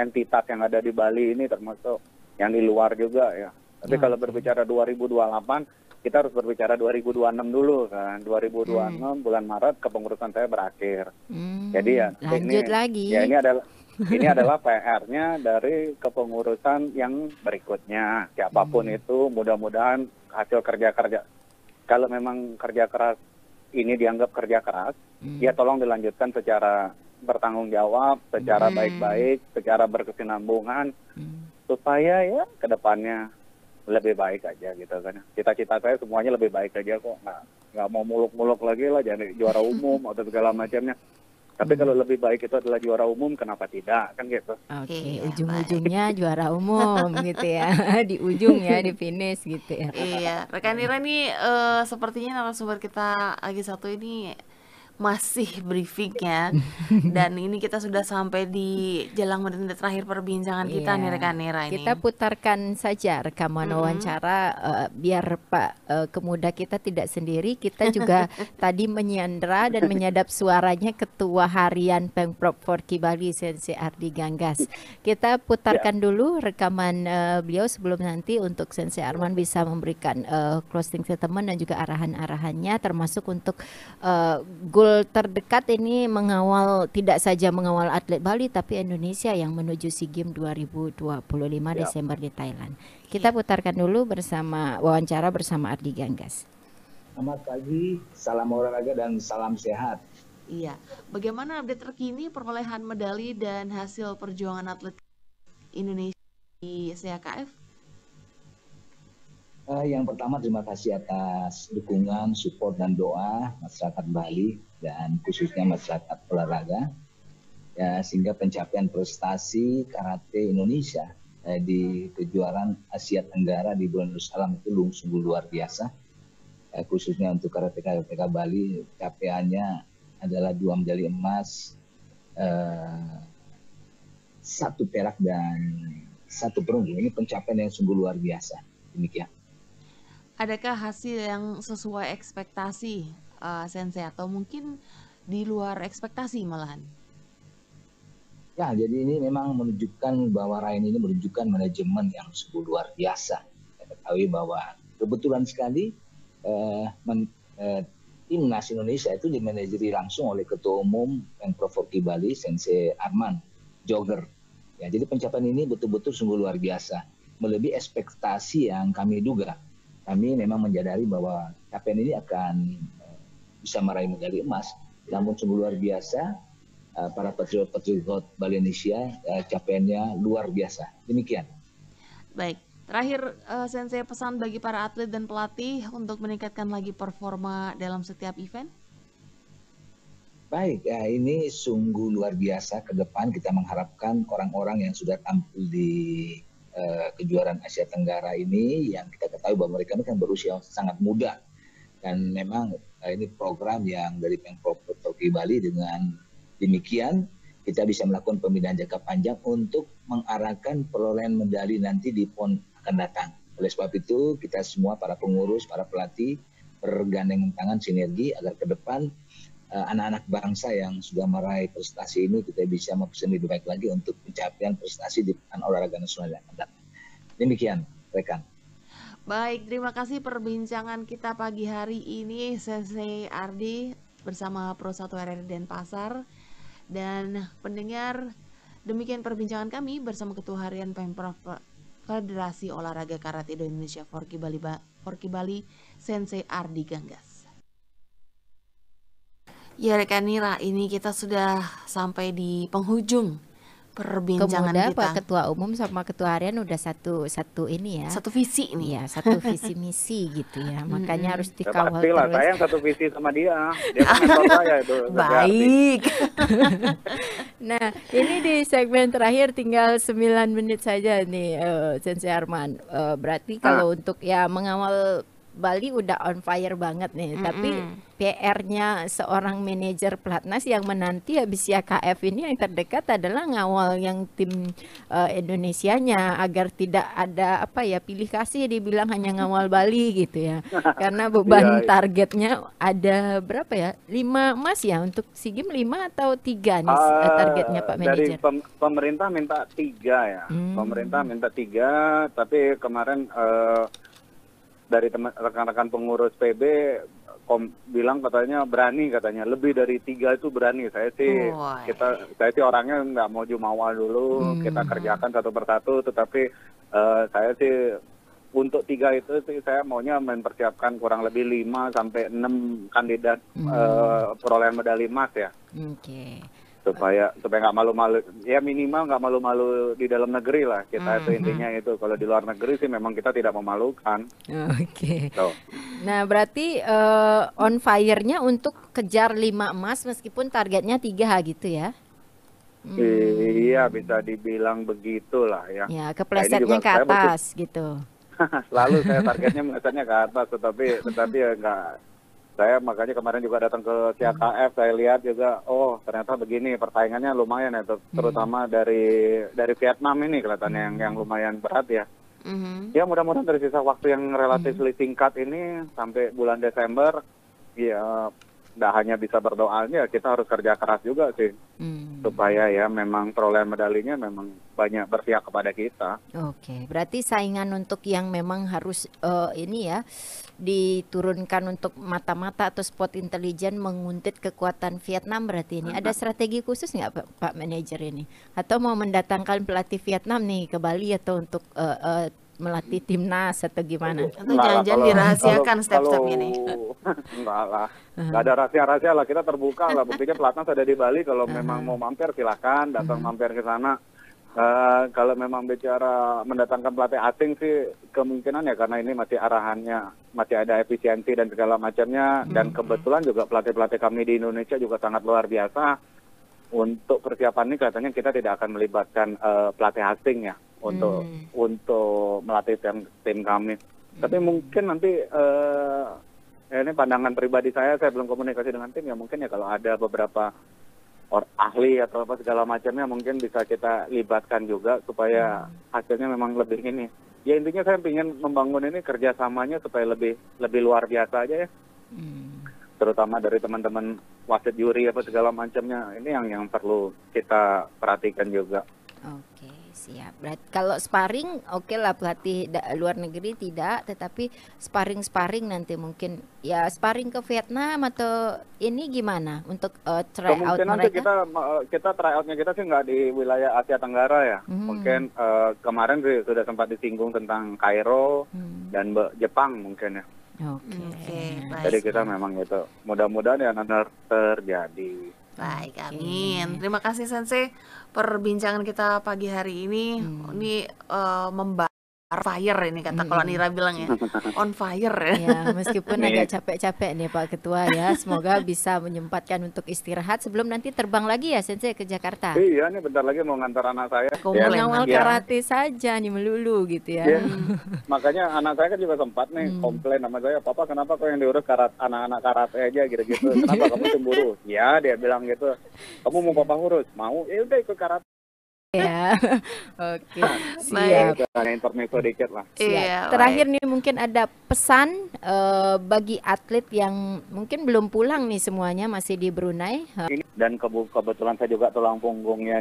entitas yang ada di Bali ini, termasuk yang di luar juga ya. Tapi kalau berbicara 2028, kita harus berbicara 2026 dulu kan. 2026 bulan Maret kepengurusan saya berakhir. Jadi ya ini adalah PR-nya dari kepengurusan yang berikutnya. Siapapun itu, mudah-mudahan hasil kerja-kerja. Kalau memang kerja keras ini dianggap kerja keras, ya tolong dilanjutkan secara bertanggung jawab, secara baik-baik, secara berkesinambungan, supaya ya ke depannya lebih baik aja gitu kan. Cita-cita saya semuanya lebih baik aja kok. Nggak mau muluk-muluk lagi lah, jadi juara umum atau segala macamnya. Tapi kalau lebih baik itu adalah juara umum, kenapa tidak? Kan gitu. Oke, ujung-ujungnya juara umum gitu ya. Di ujung ya, di finish gitu ya. Iya, rekan Ira nih sepertinya narasumber kita lagi satu ini masih briefingnya. Dan ini kita sudah sampai di jelang menit terakhir perbincangan kita nih rekan Ira ini. Kita putarkan saja rekaman wawancara biar Pak Kemuda kita tidak sendiri. Kita juga tadi menyandra dan menyadap suaranya Ketua Harian Pemprov Forky Bali Sensei Ardi Ganggas. Kita putarkan dulu rekaman beliau sebelum nanti untuk Sensei Arman bisa memberikan closing statement dan juga arahan-arahannya, termasuk untuk goal terdekat ini tidak saja mengawal atlet Bali tapi Indonesia yang menuju SEA Games 2025 Desember di Thailand. Kita putarkan dulu wawancara bersama Ardi Ganggas. Selamat pagi, salam olahraga dan salam sehat. Iya, bagaimana update terkini perolehan medali dan hasil perjuangan atlet Indonesia di CAKF? Yang pertama terima kasih atas dukungan, support dan doa masyarakat Bali dan khususnya masyarakat olahraga ya, sehingga pencapaian prestasi karate Indonesia di kejuaraan Asia Tenggara di bulan Darussalam itu sungguh luar biasa. Khususnya untuk karateka Bali, capaiannya adalah 2 medali emas, 1 perak dan 1 perunggu. Ini pencapaian yang sungguh luar biasa. Demikian. Adakah hasil yang sesuai ekspektasi Sensei atau mungkin di luar ekspektasi malahan? Ya, jadi ini memang menunjukkan bahwa Rain ini menunjukkan manajemen yang sungguh luar biasa. Kita ketahui bahwa kebetulan sekali timnas Indonesia itu dimanajeri langsung oleh Ketua Umum Pemprov Forky Bali Sensei Arman Jogger. Ya, jadi pencapaian ini betul-betul sungguh luar biasa, melebihi ekspektasi yang kami duga. Kami memang menyadari bahwa capaian ini akan bisa meraih medali emas, namun sungguh luar biasa. Para patriot Bali Indonesia capaiannya luar biasa. Demikian. Baik, Terakhir, Sensei, pesan bagi para atlet dan pelatih untuk meningkatkan lagi performa dalam setiap event? Baik, ya, ini sungguh luar biasa. Ke depan kita mengharapkan orang-orang yang sudah tampil di kejuaraan Asia Tenggara ini, yang kita ketahui bahwa mereka ini kan berusia sangat muda. Dan memang ini program yang dari Pemprov Forky Bali, dengan demikian kita bisa melakukan pembinaan jangka panjang untuk mengarahkan perolehan medali nanti di PON akan datang. Oleh sebab itu kita semua para pengurus, para pelatih bergandengan tangan sinergi agar ke depan anak-anak bangsa yang sudah meraih prestasi ini kita bisa mempersiapkan lebih baik lagi untuk pencapaian prestasi di pekan olahraga nasional yang akan datang. Demikian rekan. Baik, terima kasih perbincangan kita pagi hari ini, Sensei Ardi bersama Pro 1 RRI Denpasar. Dan pendengar, demikian perbincangan kami bersama Ketua Harian Pemprov Federasi Olahraga Karate Indonesia Forky Bali, Sensei Ardi Ganggas. Ya rekan Nira, ini kita sudah sampai di penghujung perbincangan Kemudian kita. Pak Ketua Umum sama Ketua Harian udah satu ini ya. Satu visi nih. Ya, satu visi misi gitu ya. Makanya harus dikawal pastilah, terus. saya yang satu visi sama dia. Dia kan mentor saya itu. Baik. Nah, ini di segmen terakhir tinggal 9 menit saja nih, Sensei Arman. Berarti kalau untuk ya mengawal Bali udah on fire banget nih, tapi PR-nya seorang manajer pelatnas yang menanti habis YKF ini yang terdekat adalah ngawal yang tim Indonesianya agar tidak ada pilih kasih dibilang hanya ngawal Bali gitu ya. Karena beban targetnya ada berapa ya? 5 emas ya untuk SEA Games, 5 atau 3 nih targetnya Pak Manajer? Dari pemerintah minta 3 ya. Pemerintah minta 3, tapi kemarin dari rekan-rekan pengurus PB bilang katanya berani, katanya lebih dari 3 itu berani. Saya sih orangnya nggak mau jumawa dulu, kita kerjakan satu persatu, tetapi saya sih untuk 3 itu sih saya maunya mempersiapkan kurang lebih 5 sampai 6 kandidat perolehan medali emas ya. supaya nggak malu-malu, ya minimal nggak malu-malu di dalam negeri lah kita. Itu intinya itu. Kalau di luar negeri sih memang kita tidak memalukan. Nah berarti on fire-nya untuk kejar 5 emas meskipun targetnya 3 gitu ya? Iya, bisa dibilang begitulah ya. Ya, keplesetnya ke atas gitu. Selalu saya targetnya melesetnya ke atas, tetapi ya nggak. Saya makanya kemarin juga datang ke CKF, saya lihat juga, oh ternyata begini persaingannya lumayan ya, terutama dari Vietnam ini kelihatannya yang lumayan berat ya. Ya mudah-mudahan dari sisa waktu yang relatif singkat ini sampai bulan Desember, ya tidak hanya bisa berdoa aja, kita harus kerja keras juga sih, supaya ya memang perolehan medalinya memang banyak berpihak kepada kita. Oke, berarti saingan untuk yang memang harus ini ya diturunkan untuk mata-mata atau spot intelijen menguntit kekuatan Vietnam berarti ini. Ada strategi khusus nggak Pak Manajer ini? Atau mau mendatangkan pelatih Vietnam nih ke Bali atau untuk melatih timnas atau gimana? Atau jangan-jangan dirahasiakan step-stepnya nih? Enggak lah, nggak ada rahasia-rahasia lah, kita terbuka lah. Buktinya pelatnas ada di Bali, kalau memang mau mampir silahkan datang mampir ke sana. Kalau memang bicara mendatangkan pelatih asing sih kemungkinan ya, karena ini masih arahannya masih ada efisiensi dan segala macamnya, dan kebetulan juga pelatih-pelatih kami di Indonesia juga sangat luar biasa. Untuk persiapan ini katanya kita tidak akan melibatkan pelatih asing ya untuk melatih tim kami. Tapi mungkin nanti ini pandangan pribadi saya belum komunikasi dengan tim ya, mungkin ya kalau ada beberapa ahli atau apa segala macamnya mungkin bisa kita libatkan juga supaya hasilnya memang lebih ini. Ya intinya saya ingin membangun ini kerjasamanya supaya lebih luar biasa aja ya. Terutama dari teman-teman wasit juri apa segala macamnya, ini yang perlu kita perhatikan juga. Oke, siap. Berarti kalau sparring oke lah, pelatih luar negeri tidak, tetapi sparring nanti mungkin ya sparring ke Vietnam atau ini gimana untuk try out mereka? Kita try outnya kita sih nggak di wilayah Asia Tenggara ya. Mungkin kemarin sih sudah sempat disinggung tentang Kairo dan Jepang mungkin ya. Oke, baik. Jadi kita memang itu mudah-mudahan ya terjadi. Baik, amin. Terima kasih Sensei perbincangan kita pagi hari ini. Ini fire ini kata kalau Nira bilang ya, on fire. Ya, meskipun agak capek-capek nih Pak Ketua ya, semoga bisa menyempatkan untuk istirahat sebelum nanti terbang lagi ya Sensei ke Jakarta. Iya nih bentar lagi mau ngantar anak saya. Mengawal karate saja nih melulu gitu ya. Makanya anak saya kan juga sempat nih komplain sama saya, Papa kenapa kok yang diurus anak-anak karate aja gitu-gitu, kenapa kamu cemburu? Ya dia bilang gitu, kamu mau Papa urus? Mau? Ya udah ikut karate. Ya, oke, siap. Intermezzo dikit lah. Siap. Terakhir nih mungkin ada pesan bagi atlet yang mungkin belum pulang nih semuanya masih di Brunei. Dan kebetulan saya juga tulang punggungnya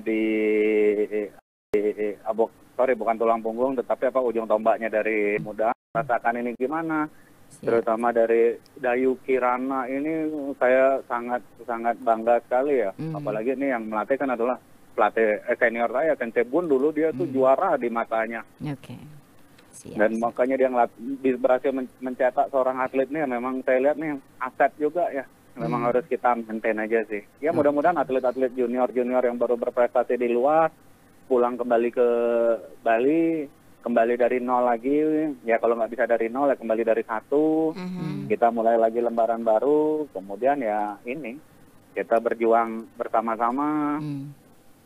bukan tulang punggung, tetapi ujung tombaknya dari muda. Rasakan ini gimana? Terutama dari Dayu Kirana ini saya sangat bangga sekali ya. Apalagi ini yang melatih kan adalah pelatih senior saya, Sensei Bun dulu dia tuh juara di matanya. Oke. Dan makanya dia berhasil mencetak seorang atlet nih, memang saya lihat nih aset juga ya. Memang harus kita maintain aja sih. Ya mudah-mudahan atlet-atlet junior yang baru berprestasi di luar, pulang kembali ke Bali, kembali dari nol lagi. Ya kalau nggak bisa dari nol ya kembali dari 1. Kita mulai lagi lembaran baru, kemudian ya ini, kita berjuang bersama-sama.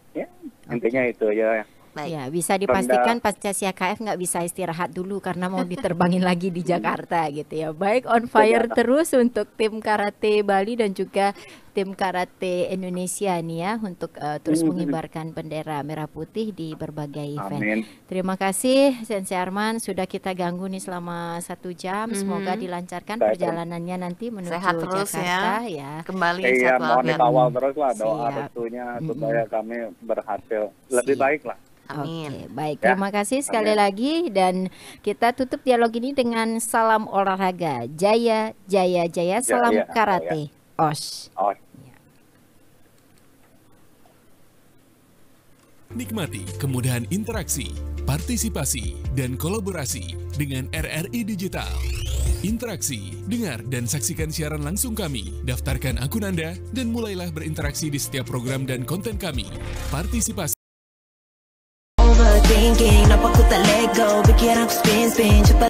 Ya, intinya itu ya. Ya, bisa dipastikan pasca CKF nggak bisa istirahat dulu karena mau diterbangin lagi di Jakarta gitu ya. Baik, on fire terus untuk tim karate Bali dan juga tim karate Indonesia nih ya untuk terus mengibarkan bendera merah putih di berbagai event. Amin. Terima kasih Sensei Arman, sudah kita ganggu nih selama 1 jam. Semoga dilancarkan perjalanannya nanti menuju sehat terus Jakarta ya. Kembali iya, sehat mohon dikawal walafiat. terus lah doa restunya supaya kami berhasil lebih baik lah. Amin. Oke, baik. Terima kasih sekali lagi dan kita tutup dialog ini dengan salam olahraga. Jaya, jaya, jaya. Salam karate. Osh. Nikmati kemudahan interaksi, partisipasi, dan kolaborasi dengan RRI Digital. Interaksi, dengar, dan saksikan siaran langsung kami. Daftarkan akun Anda dan mulailah berinteraksi di setiap program dan konten kami. Partisipasi. Overthinking, nampak ku tak let go, pikiran ku spin cepat.